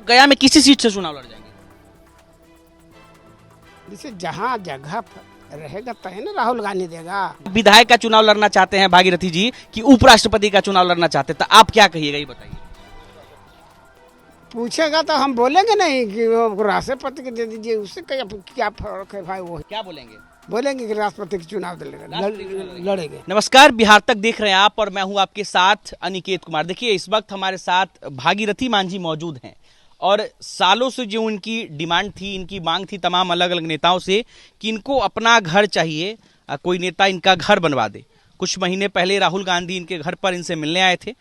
गया में किसी सीट से चुनाव लड़ जाएंगे? जैसे जहाँ जगह रहेगा तय ना राहुल गांधी देगा। विधायक का चुनाव लड़ना चाहते हैं भागीरथी जी कि उपराष्ट्रपति का चुनाव लड़ना चाहते हैं, तो आप क्या कहिएगा ये बताइए। पूछेगा तो हम बोलेंगे नहीं कि वो राष्ट्रपति के दे दीजिए, उससे क्या फर्क है भाई। वो क्या बोलेंगे? बोलेंगे कि राष्ट्रपति के चुनाव लड़ेंगे। नमस्कार, बिहार तक देख रहे हैं आप और मैं हूं आपके साथ अनिकेत कुमार। देखिए, इस वक्त हमारे साथ भागीरथी मान जी मौजूद हैं और सालों से जो उनकी डिमांड थी, इनकी मांग थी तमाम अलग अलग नेताओं से कि इनको अपना घर चाहिए, कोई नेता इनका घर बनवा दे। कुछ महीने पहले राहुल गांधी इनके घर पर इनसे मिलने आए थे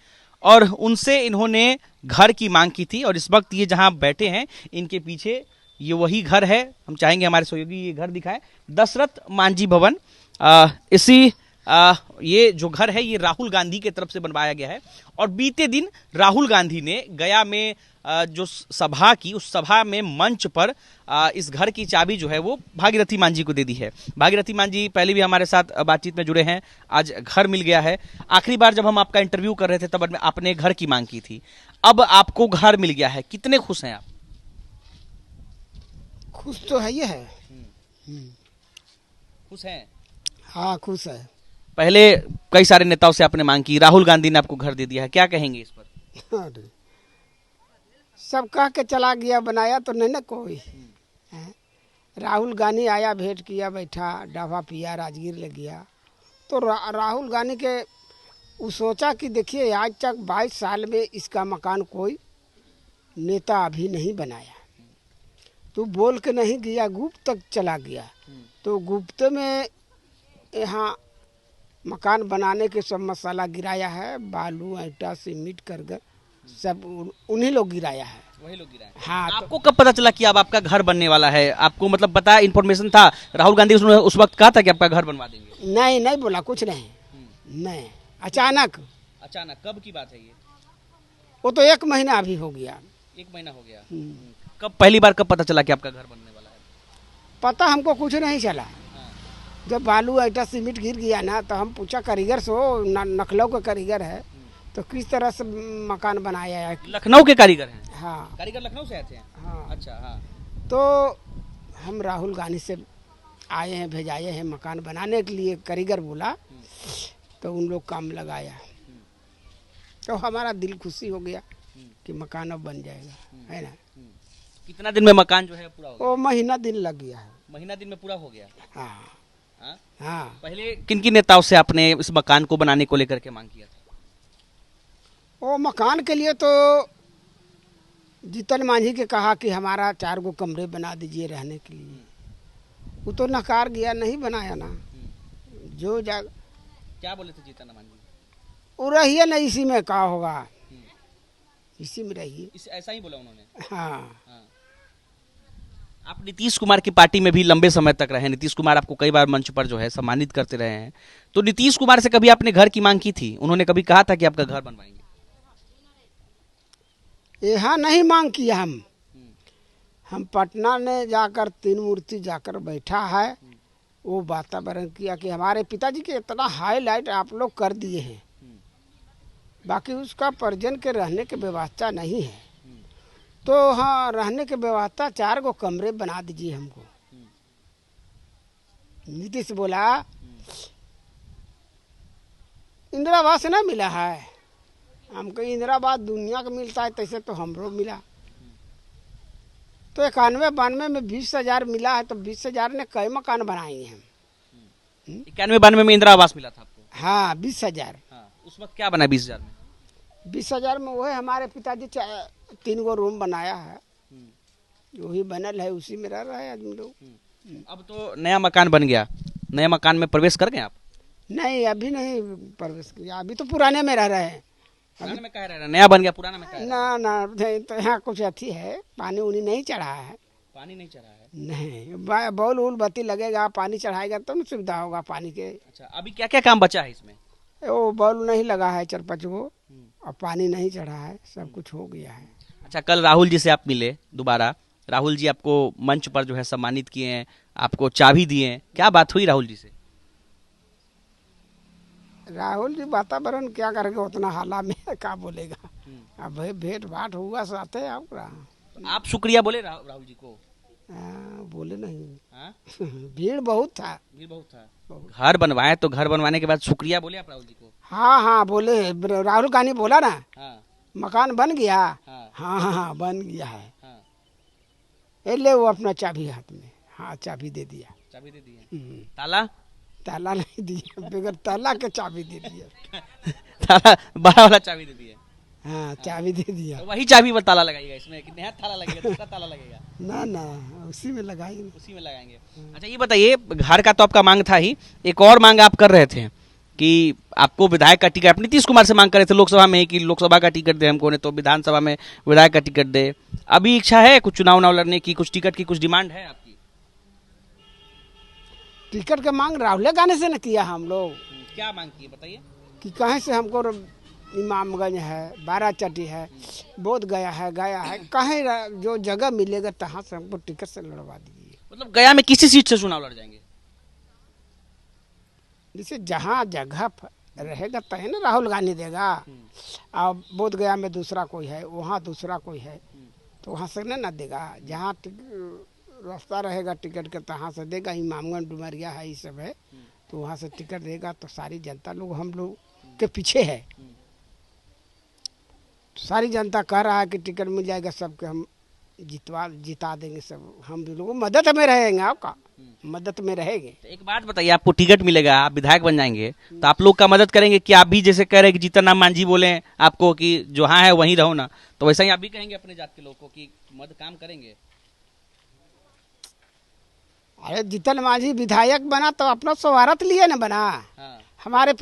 और उनसे इन्होंने घर की मांग की थी। और इस वक्त ये जहां बैठे हैं, इनके पीछे ये वही घर है। हम चाहेंगे हमारे सहयोगी ये घर दिखाएं, दशरथ मांझी भवन। ये जो घर है ये राहुल गांधी की तरफ से बनवाया गया है। और बीते दिन राहुल गांधी ने गया में जो सभा की, उस सभा में मंच पर इस घर की चाबी जो है वो भागीरथी मान जी को दे दी है। भागीरथी मान जी पहले भी हमारे साथ बातचीत में जुड़े हैं, आज घर मिल गया है। आखिरी बार जब हम आपका इंटरव्यू कर रहे थे तब आपने घर की मांग की थी, अब आपको घर मिल गया है, कितने खुश हैं आप? खुश तो है, ये है। खुश हैं? हाँ, खुश है। पहले कई सारे नेताओं से आपने मांग की, राहुल गांधी ने आपको घर दे दिया है, क्या कहेंगे इस पर? सब कह के चला गया, बनाया तो नहीं ना कोई है। राहुल गांधी आया, भेंट किया, बैठा, डाभा पिया, राजगीर ले गया। तो राहुल गांधी के वो सोचा कि देखिए आज तक 22 साल में इसका मकान कोई नेता अभी नहीं बनाया। तो बोल के नहीं गया, गुप्त तक चला गया। तो गुप्त में यहाँ मकान बनाने के सब मसाला गिराया है, बालू ईंटा सीमेंट कर सब उन्हीं लोग गिराया है। वही लोग गिराए? हाँ। आपको कब पता चला कि अब आपका घर बनने वाला है? आपको मतलब पता, इन्फॉर्मेशन था? राहुल गांधी उस वक्त कहा था कि आपका घर बनवा देंगे? नहीं, नहीं बोला, कुछ नहीं। नहीं, अचानक। अचानक? कब की बात है ये? वो तो 1 महीना अभी हो गया। 1 महीना हो गया? कब पहली बार कब पता चला कि आपका घर बनने वाला है? पता हमको कुछ नहीं चला। जब बालू ईंटा सीमेंट गिर गया ना, तो हम पूछा कारीगर से, लखनऊ का कारीगर है, तो किस तरह से मकान बनाया है। लखनऊ के कारीगर हैं? हाँ। कारीगर लखनऊ से आए थे? हाँ। अच्छा। हाँ। तो हम राहुल गांधी से आए हैं, भेजाए हैं मकान बनाने के लिए, कारीगर बोला, तो उन लोग काम लगाया। तो हमारा दिल खुशी हो गया कि मकान अब बन जाएगा, है ना। कितना दिन में मकान जो है पूरा हो गया? वो महीना दिन लग गया है। महीना दिन में पूरा हो गया? हाँ। हाँ? हाँ। पहले किन किन नेताओं से आपने इस मकान को बनाने को लेकर के मांग किया था? वो मकान के लिए तो जीतन मांझी के कहा कि हमारा 4 गो कमरे बना दीजिए रहने के लिए। वो तो नकार गया, नहीं बनाया ना। जो क्या बोले थे जीतन मांझी? वो रहिए ना, इसी में कहा होगा, इसी में रहिए। ऐसा ही बोला उन्होंने? हाँ। आप नीतीश कुमार की पार्टी में भी लंबे समय तक रहे, नीतीश कुमार आपको कई बार मंच पर जो है सम्मानित करते रहे हैं, तो नीतीश कुमार से कभी आपने घर की मांग की थी? उन्होंने कभी कहा था कि आपका घर बनवाएंगे? यहाँ नहीं मांग किया। हम पटना में जाकर 3 मूर्ति जाकर बैठा है, वो वातावरण किया कि हमारे पिताजी के इतना हाईलाइट आप लोग कर दिए हैं, बाकी उसका परिजन के रहने की व्यवस्था नहीं है। तो हाँ, रहने की व्यवस्था 4 गो कमरे बना दीजिए हमको। नीतीश बोला इंदिरा आवास ना मिला है हमको, इंदिरा आवास दुनिया को मिलता है, तैसे तो हमरो मिला। तो 91-92 में 20,000 मिला है, तो 20,000 ने कई मकान बनाए हैं हम। 91-92 में इंदिरा आवास मिला था आपको? हाँ, 20,000। हाँ। उस वक्त क्या बना 20,000 में? 20,000 में वही हमारे पिताजी 3 गो रूम बनाया है, वही बनल है, उसी में रह रहा है आदमी लोग। अब तो नया मकान बन गया, नए मकान में प्रवेश कर गए आप? नहीं, अभी नहीं प्रवेश किया, अभी तो पुराने में रह रहे हैं। पुराने में कह रहे हैं, नया बन गया, पुराना में कह रहे हैं? ना, तो यहाँ कुछ अथी है, पानी उनी नहीं चढ़ा है। पानी नहीं चढ़ा है? नहीं, बॉल उल बत्ती लगेगा, पानी चढ़ाएगा तो सुविधा होगा पानी के। अच्छा, अभी क्या क्या काम बचा है इसमें? वो बॉल नहीं लगा है 4-5 गो, और पानी नहीं चढ़ा है, सब कुछ हो गया है। अच्छा, कल राहुल जी से आप मिले दोबारा, राहुल जी आपको मंच पर जो है सम्मानित किए हैं, आपको चाबी दिए हैं, क्या बात हुई राहुल जी से? राहुल जी वातावरण क्या करेंगे, उतना हाला में क्या बोलेगा। अब भेंट भाट हुआ साथे आपका। आप शुक्रिया बोले राहुल जी को? बोले नहीं। हाँ? भीड़ बहुत था। भीड़ बहुत था। घर बनवाए तो घर बनवाने के बाद शुक्रिया बोले आप राहुल जी को? हाँ हाँ बोले, राहुल गांधी बोला ना हाँ मकान बन गया। हाँ हाँ हाँ हाँ बन गया है। हाँ। ये ले वो अपना चाबी हाथ में। हाँ चाबी दे दिया। चाबी दे दी? ताला? ताला नहीं दिया, बगैर ताला के चाबी दे दिया। ताला बड़ा वाला चाबी दे दिया? हाँ चाबी दे दिया। तो वही चाबी पर ताला लगाइएगा, इसमें कि नया ताला लगेगा, दूसरा ताला लगेगा? ना ना उसी में लगाएंगे। उसी में लगाएंगे। अच्छा ये बताइए, घर का तो आपका मांग था ही, एक और मांग आप कर रहे थे कि आपको विधायक का टिकट, आप नीतीश कुमार से मांग कर रहे थे लोकसभा में कि लोकसभा का टिकट दे हमको, ने तो विधानसभा में विधायक का टिकट दे। अभी इच्छा है कुछ चुनाव उनाव लड़ने की, कुछ टिकट की कुछ डिमांड है आपकी? टिकट का मांग राहुल गांधी से न किया हम लोग। क्या मांग की बताइए? कि कहीं से हमको इमामगंज है, बाराचट्टी है, बोध गया है, कहीं जो जगह मिलेगा तहाँ से हमको टिकट से लड़वा दीजिए। मतलब गया में किसी सीट से चुनाव लड़ जाएंगे? जैसे जहाँ जगह रहेगा तही ना राहुल गांधी देगा। और बोध गया में दूसरा कोई है, वहाँ दूसरा कोई है, तो वहाँ से नहीं ना देगा। जहाँ रास्ता रहेगा टिकट का तहाँ से देगा। इमामगंज डुमरिया है, ये सब है, तो वहाँ से टिकट देगा। तो सारी जनता लोग हम लोग के पीछे है। सारी जनता कह रहा है कि टिकट मिल जाएगा सबके, हम जिता देंगे सब। हम लोग मदद में रहेंगे, आपका मदद में रहेंगे। तो एक बात बताइए, आपको टिकट मिलेगा, आप विधायक बन जाएंगे, तो आप लोग का मदद करेंगे कि आप भी जैसे कह रहे हैं कि जीतन राम मांझी बोले आपको कि जहाँ है वहीं रहो ना, तो वैसा ही आप भी कहेंगे अपने जात के लोग को कि मदद काम करेंगे? अरे जीतन मांझी विधायक बना तो अपना स्वार्थ लिए न बना। हाँ। हमारे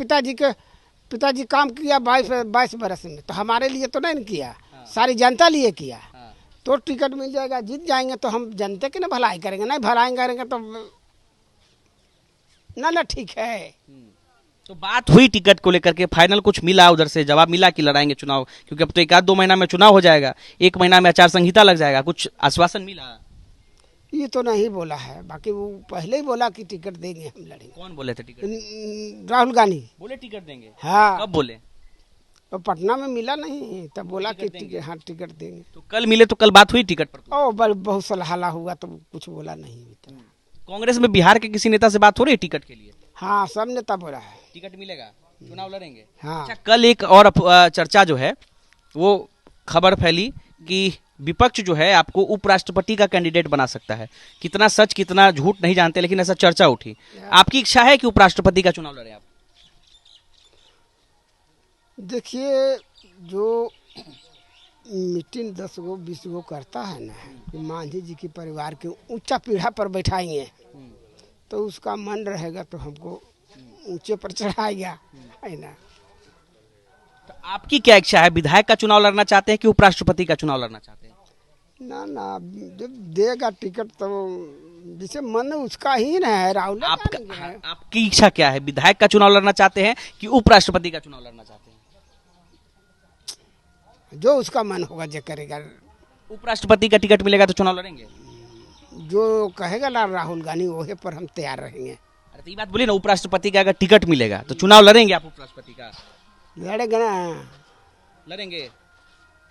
पिताजी काम किया 22 बरस में, तो हमारे लिए तो नहीं किया। हाँ। सारी जनता लिए किया। हाँ। तो टिकट मिल जाएगा, जीत जाएंगे तो हम जनता की ना भलाई करेंगे। नहीं भलाई करेंगे तो ना ठीक है। तो बात हुई टिकट को लेकर के, फाइनल कुछ मिला उधर से, जवाब मिला कि लड़ाएंगे चुनाव? क्योंकि अब तो 1-2 महीना में चुनाव हो जाएगा, 1 महीना में आचार संहिता लग जाएगा, कुछ आश्वासन मिला? ये तो नहीं बोला है, बाकी वो पहले ही बोला कि टिकट देंगे, हम लड़ेंगे। कौन बोले थे टिकट? राहुल गांधी बोले टिकट देंगे? हाँ। कब बोले? तो पटना में मिला नहीं, तब बोला कि हाँ टिकट देंगे। तो कल मिले, तो कल बात हुई टिकट पर? ओ बहुत सलाहला हुआ, तो कुछ बोला नहीं। कांग्रेस में बिहार के किसी नेता से बात हो रही है टिकट के लिए? हाँ सब नेता बोला है टिकट मिलेगा, चुनाव लड़ेंगे। हाँ। अच्छा, कल एक और चर्चा जो है, वो खबर फैली कि विपक्ष जो है आपको उपराष्ट्रपति का कैंडिडेट बना सकता है। कितना सच कितना झूठ नहीं जानते, लेकिन ऐसा चर्चा उठी। आपकी इच्छा है कि उपराष्ट्रपति का चुनाव लड़े आप? देखिए, जो मीटिंग 10 गो 20 गो करता है ना, कि मांझी जी के परिवार के ऊंचा पीढ़ा पर बैठाएंगे, तो उसका मन रहेगा तो हमको ऊंचे पर चढ़ाएगा, है ना। तो आपकी क्या इच्छा है, विधायक का चुनाव लड़ना चाहते हैं कि उपराष्ट्रपति का चुनाव लड़ना चाहते हैं? ना ना, जब देगा टिकट तो जिसे मन उसका ही ना है। राहुल आपकी इच्छा क्या है, विधायक का चुनाव लड़ना चाहते हैं कि उपराष्ट्रपति का चुनाव लड़ना चाहते हैं? जो उसका मन होगा जो करेगा। उपराष्ट्रपति का टिकट मिलेगा तो चुनाव लड़ेंगे? जो कहेगा ना राहुल गांधी, वही पर हम तैयार रहेंगे। अरे तो ये बात बोलिए ना, उपराष्ट्रपति का अगर टिकट मिलेगा तो चुनाव लड़ेंगे आप उपराष्ट्रपति का? लड़ेंगे ना, लड़ेंगे।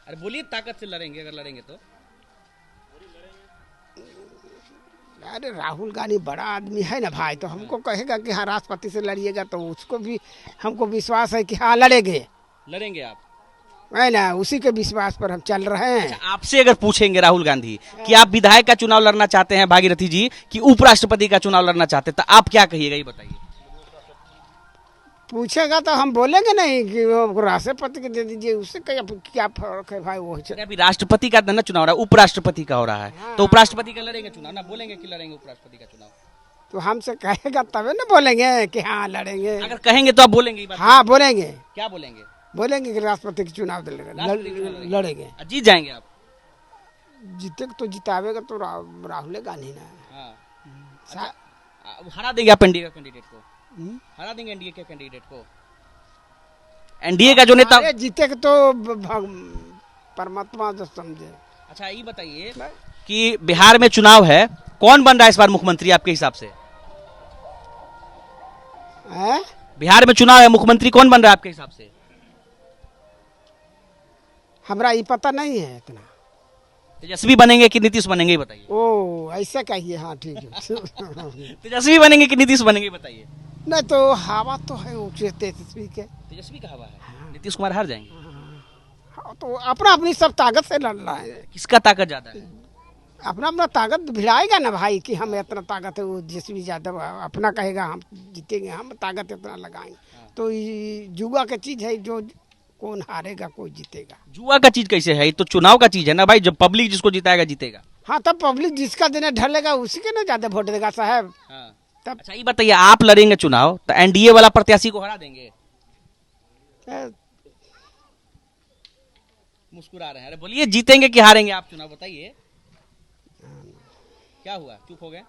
अरे बोलिए, ताकत से लड़ेंगे अगर लड़ेंगे तो। अरे राहुल गांधी बड़ा आदमी है ना भाई, तो हमको कहेगा कि हाँ राष्ट्रपति से लड़िएगा, तो उसको भी हमको विश्वास है कि हाँ लड़ेंगे आप, है ना। उसी के विश्वास पर हम चल रहे हैं। अच्छा, आपसे अगर पूछेंगे राहुल गांधी कि आप विधायक का चुनाव लड़ना चाहते हैं भागीरथी जी, कि उपराष्ट्रपति का चुनाव लड़ना चाहते हैं, तो आप क्या कहिएगा, ये बताइए। पूछेगा तो हम बोलेंगे नहीं कि वो राष्ट्रपति के दे दीजिए, उससे क्या फर्क है भाई। वो अभी राष्ट्रपति का ना चुनाव हो रहा है, उपराष्ट्रपति का हो रहा है। हाँ। तो उपराष्ट्रपति का लड़ेंगे चुनाव ना, बोलेंगे कि लड़ेंगे उपराष्ट्रपति का चुनाव? तो हमसे कहेगा तभी ना बोलेंगे कि हाँ लड़ेंगे। अगर कहेंगे तो आप बोलेंगे? हाँ बोलेंगे। क्या बोलेंगे? बोलेंगे कि राष्ट्रपति के चुनाव लड़ेंगे। जीत जाएंगे आप? जीते तो जितावेगा तो राहुल गांधी ना। हाँ। हरा देंगे आप एनडीए का कैंडिडेट को? हरा देंगे एनडीए के कैंडिडेट को? एनडीए का जो नेता जीते तो परमात्मा जो समझे। अच्छा ये बताइए कि बिहार में चुनाव है, कौन बन रहा है इस बार मुख्यमंत्री आपके हिसाब से? बिहार में चुनाव है, मुख्यमंत्री कौन बन रहा है आपके हिसाब से? हमरा ये पता नहीं है इतना। तेजस्वी बनेंगे कि नीतीश बनेंगे ये बताइए। ओ ऐसा कहिए, हाँ ठीक है। तेजस्वी बनेंगे कि नीतीश बनेंगे बताइए। नहीं तो हवा तो है ऊँचे तेजस्वी के। तेजस्वी का हवा है, नीतीश कुमार हार जाएंगे। हाँ, तो अपना अपनी सब ताकत से लड़ रहा है। किसका ताकत ज्यादा है? अपना अपना ताकत भिड़ाएगा ना भाई कि हम इतना ताकत है, वो तेजस्वी यादव अपना कहेगा हम जीतेंगे, हम ताकत इतना लगाएंगे। तो ये जुआ का चीज है, जो कौन हारेगा कोई जीतेगा। जुआ का चीज कैसे है? ये तो चुनाव का चीज है ना भाई, जब पब्लिक जिसको जिताएगा जीतेगा। हाँ तब पब्लिक जिसका दिन ढलेगा उसी के ना ज्यादा वोट देगा साहब। तब अच्छा ये बताइए, आप लड़ेंगे चुनाव तो एनडीए वाला प्रत्याशी को हरा देंगे? मुस्कुरा रहे हैं। अरे बोलिए, जीतेंगे कि हारेंगे आप चुनाव बताइए। क्या हुआ, चुप हो गए?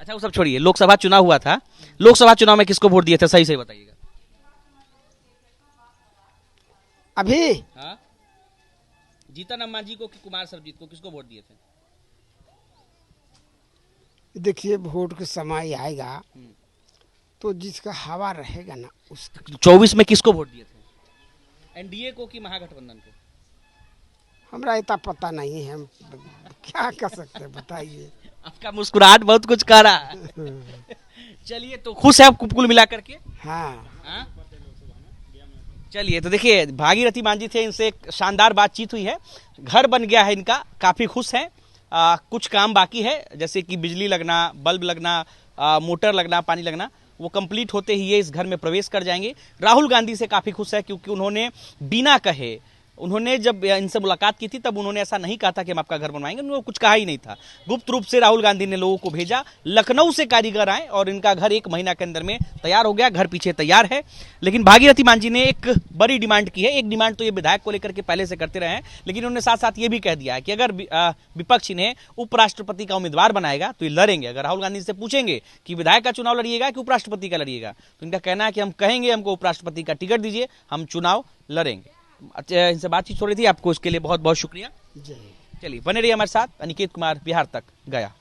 अच्छा वो सब छोड़िए, लोकसभा चुनाव हुआ था, लोकसभा चुनाव में किसको वोट दिए थे, सही सही बताइएगा। अभी हाँ, जीतन अम्मा जी को कि कुमार सरजीत को, किसको वोट दिए थे? देखिए वोट के समय आएगा तो जिसका हवा रहेगा ना उसका। 24 में किसको वोट दिए थे, एनडीए को कि महागठबंधन को? हमरा इतना पता नहीं है, हम क्या कर सकते हैं बताइए। आपका मुस्कुराहट बहुत कुछ कह रहा है। चलिए, तो खुश है आप कुल मिला करके? हाँ चलिए, तो देखिए भागीरथी मान जी थे, इनसे एक शानदार बातचीत हुई है। घर बन गया है इनका, काफी खुश हैं। कुछ काम बाकी है, जैसे कि बिजली लगना, बल्ब लगना, मोटर लगना, पानी लगना, वो कंप्लीट होते ही ये इस घर में प्रवेश कर जाएंगे। राहुल गांधी से काफी खुश है, क्योंकि उन्होंने बिना कहे, उन्होंने जब इनसे मुलाकात की थी तब उन्होंने ऐसा नहीं कहा था कि हम आपका घर बनवाएंगे, उन्होंने कुछ कहा ही नहीं था। गुप्त रूप से राहुल गांधी ने लोगों को भेजा, लखनऊ से कारीगर आए और इनका घर 1 महीना के अंदर में तैयार हो गया। घर पीछे तैयार है। लेकिन भागीरथी मान जी ने एक बड़ी डिमांड की है। एक डिमांड तो ये विधायक को लेकर के पहले से करते रहे हैं, लेकिन उन्होंने साथ साथ ये भी कह दिया है कि अगर विपक्ष इन्हें उपराष्ट्रपति का उम्मीदवार बनाएगा तो ये लड़ेंगे। अगर राहुल गांधी से पूछेंगे कि विधायक का चुनाव लड़िएगा कि उपराष्ट्रपति का लड़िएगा, तो इनका कहना है कि हम कहेंगे हमको उपराष्ट्रपति का टिकट दीजिए, हम चुनाव लड़ेंगे। अच्छा, इनसे बातचीत हो रही थी, आपको इसके लिए बहुत बहुत शुक्रिया। चलिए बने रहिए हमारे साथ। अनिकेत कुमार, बिहार तक गया।